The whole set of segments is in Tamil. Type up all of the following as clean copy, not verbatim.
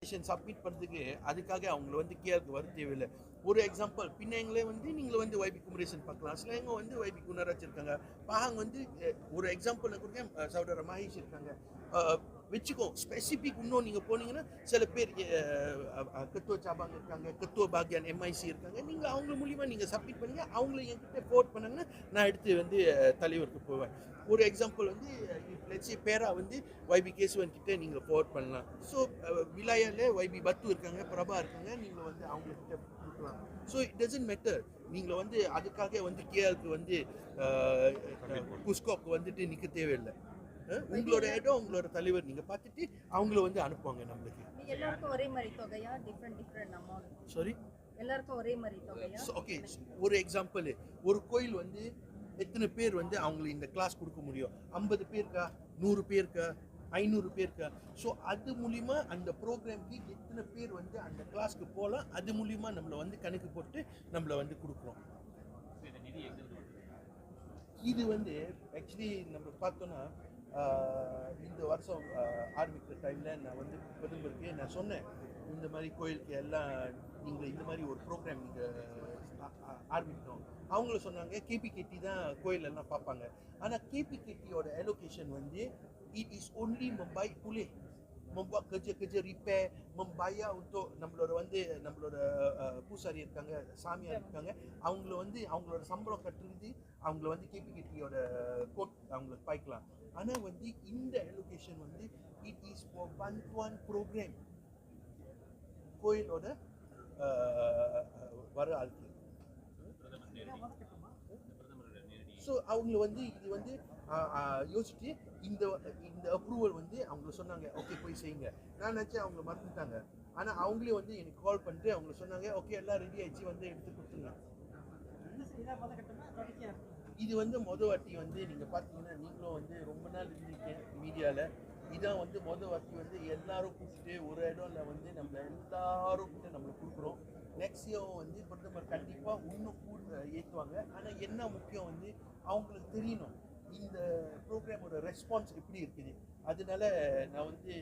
சப்மிட் பண்ணுறதுக்கு அதுக்காக அவங்கள வந்து கேருக்கு வர தேவையில்லை. ஒரு எக்ஸாம்பிள் பின்னங்களே வந்து நீங்களே வந்து வைபி குமரேசன் பார்க்கலாம். சிலவங்க வந்து வைபி குணராஜ் இருக்காங்க. பாங்க வந்து ஒரு எக்ஸாம்பிள் கொடுக்கேன், சகோதரர் மகேஷ் இருக்காங்க. வச்சுக்கோ ஸ்பெசிஃபிக் இன்னும் நீங்கள் போனீங்கன்னா சில பேர் கத்துவ சாபாங்க இருக்காங்க, கத்துவ பாக்யான் எம்ஐசி இருக்காங்க. நீங்கள் அவங்க மூலிமா நீங்கள் சப்மிட் பண்ணுங்க, அவங்கள என்கிட்ட போர்ட் பண்ணாங்கன்னா நான் எடுத்து வந்து தலைவருக்கு போவேன். ஒரு எக்ஸாம்பிள் வந்து லெட்ஸே பேரா வந்து வைபி கேசுவன் கிட்ட நீங்கள் போர்ட் பண்ணலாம். ஸோ விலாயால வைபி பத்து இருக்காங்க, பிரபா இருக்காங்க, நீங்கள் வந்து அவங்கக்கிட்ட கொடுக்கலாம். So it doesn't matter. நீங்கள் வந்து அதுக்காக வந்து கேஆருக்கு வந்து குஸ்கோக்கு வந்துட்டு நிற்க தேவையில்லை. உங்களோட இடம் உங்களோட தலைவர் நீங்கள் பார்த்துட்டு அவங்கள வந்து அனுப்புவாங்க நம்மளுக்கு. எல்லாருக்கும் ஒரே மாதிரி தொகையா? Different amount. சாரி, எல்லாருக்கும் ஒரே மாதிரி தொகையா? ஓகே, ஒரு எக்ஸாம்பிள், ஒரு கோயில் வந்து எத்தனை பேர் வந்து அவங்களுக்கு இந்த கிளாஸ் கொடுக்க முடியும்? 50 பேருக்கா, 100 பேருக்கா, 500 பேருக்கா? ஸோ அது மூலிமா அந்த ப்ரோக்ராம்க்கு எத்தனை பேர் வந்து அந்த கிளாஸ்க்கு போகலாம், அது மூலிமா நம்மளை வந்து கணக்கு போட்டு நம்மளை வந்து கொடுக்குறோம். இது வந்து ஆக்சுவலி நம்ம பார்த்தோன்னா இந்த வருஷம் ஆரம்பிக்கிற டைமில் நான் வந்து பிரதமருக்கு நான் சொன்னேன், இந்த மாதிரி கோயிலுக்கு எல்லாம் நீங்கள் இந்த மாதிரி ஒரு ப்ரோக்ராம் நீங்கள் ஆரம்பிக்கணும். அவங்கள சொன்னாங்க கேபிகேடி தான் கோயிலெல்லாம் பார்ப்பாங்க. ஆனால் கேபிகேடியோட அலோகேஷன் வந்து it is only Mumbai Phule membuat kerja-kerja repair, membayar untuk நம்மளோட வந்து நம்மளோட பூசாரி இருக்காங்க, சாமியார் இருக்காங்க, அவங்கள வந்து அவங்களோட சம்பளம் கட்டுறது அவங்கள வந்து கேபிகேடியோட கோட் அவங்களுக்கு பாய்க்கலாம். ஆனால் வந்து இந்த அலோகேஷன் வந்து இட் இஸ் ஃபார் பந்துவான் ப்ரோக்ராம் கோயிலோட வர ஆளுக்கு. ஸோ அவங்கள வந்து இது வந்து யோசிச்சுட்டு இந்த இந்த அப்ரூவல் வந்து அவங்க சொன்னாங்க ஓகே போய் செய்யுங்க. நான் நினச்சேன் அவங்க மறந்துட்டாங்க. ஆனால் அவங்களே வந்து எனக்கு கால் பண்ணிட்டு அவங்க சொன்னாங்க ஓகே எல்லாம் ரெடி ஆயிடுச்சு வந்து எடுத்து கொடுத்துருங்க. இது வந்து வாட்டி வந்து நீங்கள் பார்த்தீங்கன்னா நீங்களும் வந்து ரொம்ப நாள் இருந்திருக்கேன் மீடியாவில். இதான் வந்து வாட்டி வந்து எல்லாரும் கூப்பிட்டு ஒரு இடம்ல வந்து நம்ம எல்லாரும் கிட்ட நம்மளை கொடுக்குறோம். நெக்ஸ்ட் இயர் வந்து பிரதமர் கண்டிப்பாக இன்னும் ஏற்றுவாங்க. ஆனால் என்ன முக்கியம் வந்து அவங்களுக்கு தெரியணும் இந்த ப்ரோக்ராமோட ரெஸ்பான்ஸ் எப்படி இருக்குது. அதனால நான் வந்து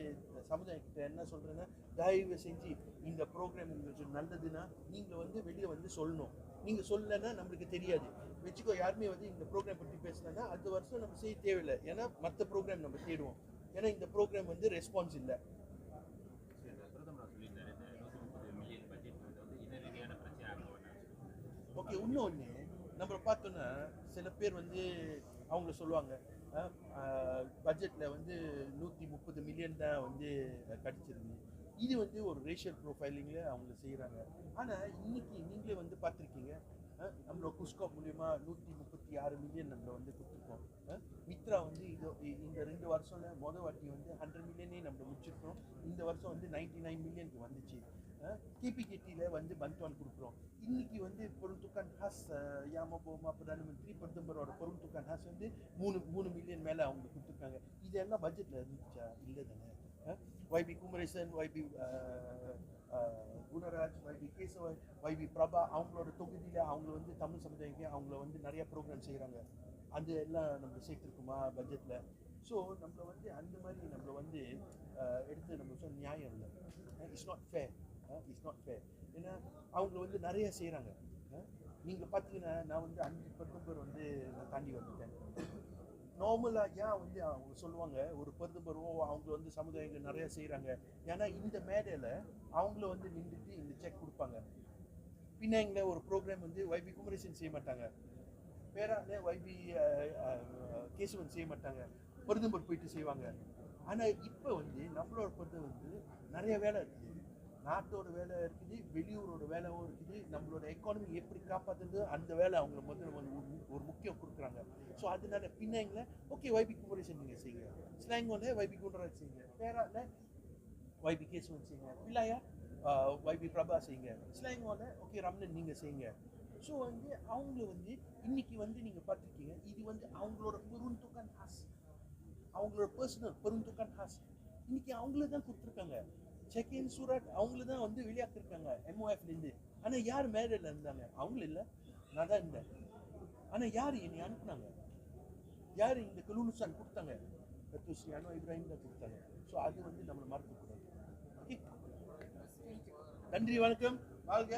சமுதாயக்கிட்ட என்ன சொல்கிறேன்னா, தயவு செஞ்சு இந்த ப்ரோக்ராம் உங்களுக்கு நல்லதுன்னா நீங்கள் வந்து வெளியே வந்து சொல்லணும். நீங்கள் சொல்லலைன்னா நம்மளுக்கு தெரியாது. வச்சுக்கோ யாருமே வந்து இந்த ப்ரோக்ராம் பற்றி பேசினா அடுத்த வருஷம் நம்ம செய்ய தேவையில்லை. ஏன்னா மற்ற ப்ரோக்ராம் நம்ம தேடுவோம். ஏன்னா இந்த ப்ரோக்ராம் வந்து ரெஸ்பான்ஸ் இல்லை. ஓகே, இன்னொன்று நம்ம பார்த்தோன்னா சில பேர் வந்து அவங்கள சொல்லுவாங்க பட்ஜெட்டில் வந்து 130 மில்லியன் தான் வந்து கிடச்சிருக்கு. இது வந்து ஒரு ரேஷியல் ப்ரொஃபைலிங்கில் அவங்க செய்கிறாங்க. ஆனால் இன்னைக்கு நீங்களே வந்து பார்த்துருக்கீங்க, நம்மளோட குஸ்கோ மூலிமா 136 மில்லியன் நம்மளை வந்து கொடுத்துருக்கோம். மித்ரா வந்து இந்த 2 வருஷம்ல வாட்டி வந்து 100 மில்லியனே நம்ம முடிச்சிருக்கோம். இந்த வருஷம் வந்து 99 மில்லியனுக்கு வந்துச்சு. கேபிகேடியில் வந்து பந்துவான் கொடுக்குறோம். இன்னைக்கு வந்து பொருள்துக்கான் ஹாஸ் யாமபோமா பிரதான மந்திரி பிரதமரோட பொருள்துக்கான் ஹாஸ் வந்து 3 மில்லியன் மேலே அவங்க கொடுத்துருக்காங்க. இதெல்லாம் பட்ஜெட்டில் இருந்துச்சா? இல்லை தானே. வைபி குமரேசன், வைபி குணராஜ், வைபி கேசவன், வைபி பிரபா அவங்களோட தொகுதியில் அவங்க வந்து தமிழ் சமுதாயಕ್ಕೆ அவங்கள வந்து நிறைய ப்ரோக்ராம் செய்கிறாங்க. அது எல்லாம் நம்ம சேர்த்துருக்குமா பட்ஜெட்டில்? ஸோ நம்மளை வந்து அந்த மாதிரி நம்மளை வந்து எடுத்து நம்ம சொல்ல நியாயம் இல்லை. It's not fair. It's not fair. ஏன்னா அவங்க வந்து நிறைய செய்கிறாங்க. நீங்கள் பார்த்தீங்கன்னா நான் வந்து 5 பிரதமர் வந்து நான் தாண்டி வந்துட்டேன். நார்மலாக ஏன் வந்து அவங்க சொல்லுவாங்க ஒரு பிரதமரோ அவங்க வந்து சமுதாயங்கள் நிறைய செய்கிறாங்க. ஏன்னா இந்த மேடையில் அவங்கள வந்து நின்றுட்டு இந்த செக் கொடுப்பாங்க. பின்னாங்கள ஒரு ப்ரோக்ராம் வந்து வைபி குமரேசன் செய்ய மாட்டாங்க, பேரால வைபி கேசவன் செய்ய மாட்டாங்க, பிரதமர் போயிட்டு செய்வாங்க. ஆனால் இப்போ வந்து நம்மளோட பிரதமர் வந்து நிறைய வேலை இருக்குது. நாட்டோட வேலை இருக்குது, வெளியூரோட வேலையும் இருக்குது, நம்மளோட எக்கானமி எப்படி காப்பாற்றுறது அந்த வேலை அவங்கள முதல்ல வந்து ஒரு முக்கியம் கொடுக்குறாங்க. ஸோ அதனால பின்னாங்கள ஓகே வைபி குமரேசன் நீங்கள் செய்யுங்க, ஸ்லாங்கோல வைபி குண்டராஜ் செய்யுங்க, பேரால வைபி கேசவன் செய்யுங்க, பிள்ளையா வைபி பிரபா செய்யுங்க, ஸ்லாங்கோல ஓகே ரம்னன் நீங்கள் செய்யுங்க. ஸோ வந்து அவங்கள வந்து இன்னைக்கு வந்து நீங்கள் பார்த்துருக்கீங்க, இது வந்து அவங்களோட பெருந்துக்கான் ஹாஸ், அவங்களோட பர்சனல் பெருந்துக்கான் ஹாஸ் இன்னைக்கு அவங்கள தான் கொடுத்துருக்காங்க. செக் இன் சூரட் அவங்கள தான் வந்து வெளியாக்கிருக்காங்க MOFலேருந்து. ஆனால் யார் மேடையில் இருந்தாங்க? அவங்கள இல்லை, நான் தான் இருந்தேன். ஆனால் யார் என்னை அனுப்புனாங்க? யார் இந்த கலூனுசான் கொடுத்தாங்க? ஸ்ரீ அன்வர் இப்ராஹிம் தான் கொடுத்தாங்க. ஸோ அது வந்து நம்மளை மறக்கக்கூடாது. ஓகே. நன்றி, வணக்கம், வாழ்க.